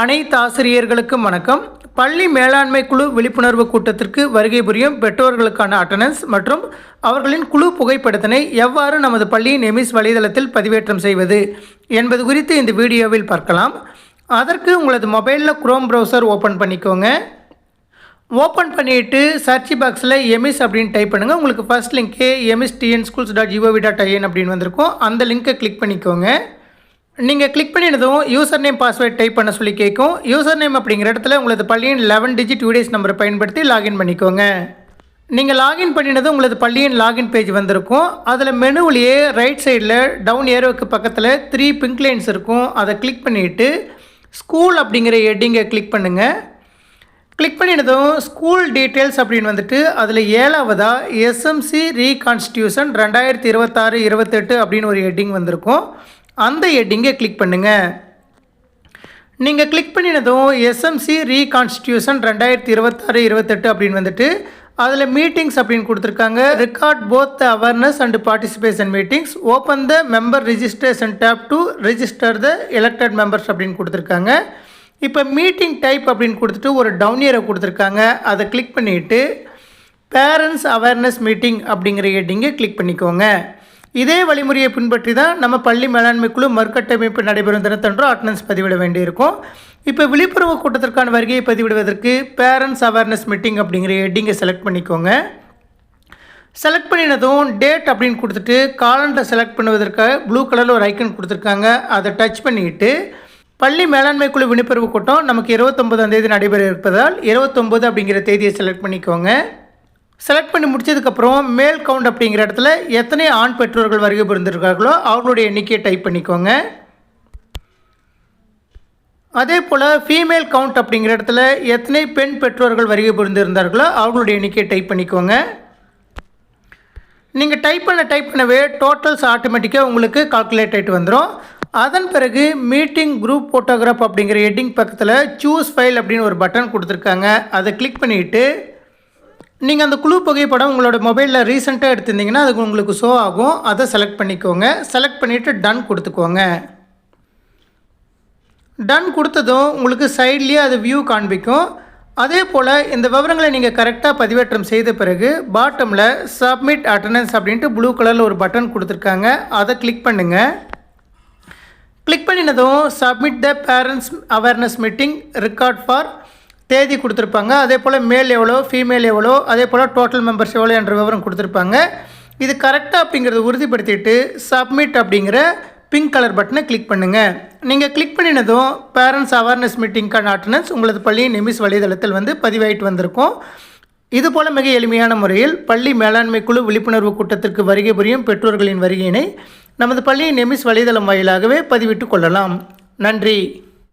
அனைத்து ஆசிரியர்களுக்கும் வணக்கம். பள்ளி மேலாண்மை குழு விழிப்புணர்வு கூட்டத்திற்கு வருகை புரியும் பெற்றோர்களுக்கான அட்டெண்டன்ஸ் மற்றும் அவர்களின் குழு புகைப்படத்தினை எவ்வாறு நமது பள்ளியின் எமிஸ் வலைதளத்தில் பதிவேற்றம் செய்வது என்பது குறித்து இந்த வீடியோவில் பார்க்கலாம். அதற்கு உங்களது மொபைலில் குரோம் ப்ரௌசர் ஓப்பன் பண்ணிக்கோங்க. ஓப்பன் பண்ணிவிட்டு சர்ச் பாக்ஸில் எமிஸ் அப்படின்னு டைப் பண்ணுங்கள். உங்களுக்கு ஃபர்ஸ்ட் லிங்க்கே emis.tnschools.gov.in அப்படின்னு வந்திருக்கும். அந்த லிங்க்கை கிளிக் பண்ணிக்கோங்க. நீங்கள் கிளிக் பண்ணினதும் யூசர் நேம் பாஸ்வேர்ட் டைப் பண்ண சொல்லி கேட்கும். யூசர் நேம் அப்படிங்கிற இடத்துல உங்களது பள்ளியின் 11 டிஜிட் யூடிஎஸ் நம்பரை பயன்படுத்தி லாகின் பண்ணிக்கோங்க. நீங்கள் லாகின் பண்ணினதும் உங்களது பள்ளியின் லாகின் பேஜ் வந்திருக்கும். அதில் மெனுவிலேயே ரைட் சைடில் டவுன் ஏரோவுக்கு பக்கத்தில் 3 பிங்க் லைன்ஸ் இருக்கும். அதை கிளிக் பண்ணிவிட்டு ஸ்கூல் அப்படிங்கிற ஹெட்டிங்கை கிளிக் பண்ணுங்கள். கிளிக் பண்ணினதும் ஸ்கூல் டீட்டெயில்ஸ் அப்படின்னு வந்துட்டு அதில் 7வதாக எஸ்எம்சி ரீகான்ஸ்டியூஷன் 2026-28 அப்படின்னு ஒரு ஹெட்டிங் வந்திருக்கும். அந்த ஹெட்டிங்கை கிளிக் பண்ணுங்கள். நீங்கள் கிளிக் பண்ணினதும் எஸ்எம்சி ரீகான்ஸ்டியூஷன் 2026-28 அப்படின்னு வந்துட்டு அதில் மீட்டிங்ஸ் அப்படின்னு கொடுத்துருக்காங்க. Record both the awareness and participation meetings, open the member registration tape to register the elected members அப்படின்னு கொடுத்துருக்காங்க. இப்போ மீட்டிங் டைப் அப்படின்னு கொடுத்துட்டு ஒரு டவுன் ஏரோ கொடுத்துருக்காங்க. அதை கிளிக் பண்ணிவிட்டு பேரண்ட்ஸ் அவேர்னஸ் மீட்டிங் அப்படிங்கிற ஹெட்டிங்கை கிளிக் பண்ணிக்கோங்க. இதே வழிமுறையை பின்பற்றி தான் நம்ம பள்ளி மேலாண்மை குழு மறுகட்டமைப்பு நடைபெறும் தினத்தன்று அட்டெண்டன்ஸ் பதிவிட வேண்டியிருக்கும். இப்போ விழிப்புணர்வு கூட்டத்திற்கான வருகையை பதிவிடுவதற்கு பேரண்ட்ஸ் அவேர்னஸ் மீட்டிங் அப்படிங்கிற ஹெட்டிங்கை செலக்ட் பண்ணிக்கோங்க. செலக்ட் பண்ணினதும் டேட் அப்படின்னு கொடுத்துட்டு காலண்டரை செலக்ட் பண்ணுவதற்காக ப்ளூ கலரில் ஒரு ஐக்கன் கொடுத்துருக்காங்க. அதை டச் பண்ணிவிட்டு பள்ளி மேலாண்மை குழு விழிப்புணர்வு கூட்டம் நமக்கு 29ஆம் தேதி நடைபெற இருப்பதால் 29 அப்படிங்கிற தேதியை செலக்ட் பண்ணிக்கோங்க. செலக்ட் பண்ணி முடிச்சதுக்கப்புறம் மேல் கவுண்ட் அப்படிங்கிற இடத்துல எத்தனை ஆண் பெற்றோர்கள் வருகை புரிந்திருக்கார்களோ அவர்களுடைய எண்ணிக்கையை டைப் பண்ணிக்கோங்க. அதே போல் ஃபீமேல் கவுண்ட் அப்படிங்கிற இடத்துல எத்தனை பெண் பெற்றோர்கள் வருகை புரிந்திருந்தார்களோ அவர்களுடைய எண்ணிக்கையை டைப் பண்ணிக்கோங்க. நீங்கள் டைப் பண்ணவே டோட்டல்ஸ் ஆட்டோமேட்டிக்காக உங்களுக்கு கால்குலேட் ஆகிட்டு வந்துடும். அதன் பிறகு மீட்டிங் குரூப் ஃபோட்டோகிராஃப் அப்படிங்கிற ஹெட்டிங் பக்கத்தில் சூஸ் ஃபைல் அப்படின்னு ஒரு பட்டன் கொடுத்துருக்காங்க. அதை கிளிக் பண்ணிவிட்டு நீங்கள் அந்த குழு புகைப்படம் உங்களோட மொபைலில் ரீசெண்டாக எடுத்திருந்தீங்கன்னா அதுக்கு உங்களுக்கு ஷோ ஆகும். அதை செலக்ட் பண்ணிக்கோங்க. செலக்ட் பண்ணிவிட்டு டன் கொடுத்துக்கோங்க. டன் கொடுத்ததும் உங்களுக்கு சைட்லேயே அது வியூ காண்பிக்கும். அதே போல் இந்த விவரங்களை நீங்கள் கரெக்டாக பதிவேற்றம் செய்த பிறகு பாட்டமில் சப்மிட் அட்டெண்டன்ஸ் அப்படின்ட்டு ப்ளூ கலரில் ஒரு பட்டன் கொடுத்துருக்காங்க. அதை கிளிக் பண்ணுங்கள். கிளிக் பண்ணினதும் submit the parents awareness meeting record for தேதி கொடுத்துருப்பாங்க. அதே போல் மேல் எவ்வளோ, ஃபீமேல் எவ்வளோ, அதே போல் டோட்டல் மெம்பர்ஸ் எவ்வளோ என்ற விவரம் கொடுத்துருப்பாங்க. இது கரெக்டாக அப்படிங்கிறத உறுதிப்படுத்திட்டு சப்மிட் அப்படிங்கிற பிங்க் கலர் பட்டனை கிளிக் பண்ணுங்கள். நீங்கள் கிளிக் பண்ணினதும் பேரண்ட்ஸ் அவேர்னஸ் மீட்டிங்கான அட்டெண்டன்ஸ் உங்களது பள்ளியின் எமிஸ் வலைதளத்தில் பதிவாயிட்டு வந்திருக்கும். இதுபோல் மிக எளிமையான முறையில் பள்ளி மேலாண்மை குழு விழிப்புணர்வு கூட்டத்திற்கு வருகை புரியும் பெற்றோர்களின் வருகையினை நமது பள்ளியின் எமிஸ் வலைதளம் வாயிலாகவே பதிவிட்டு கொள்ளலாம். நன்றி.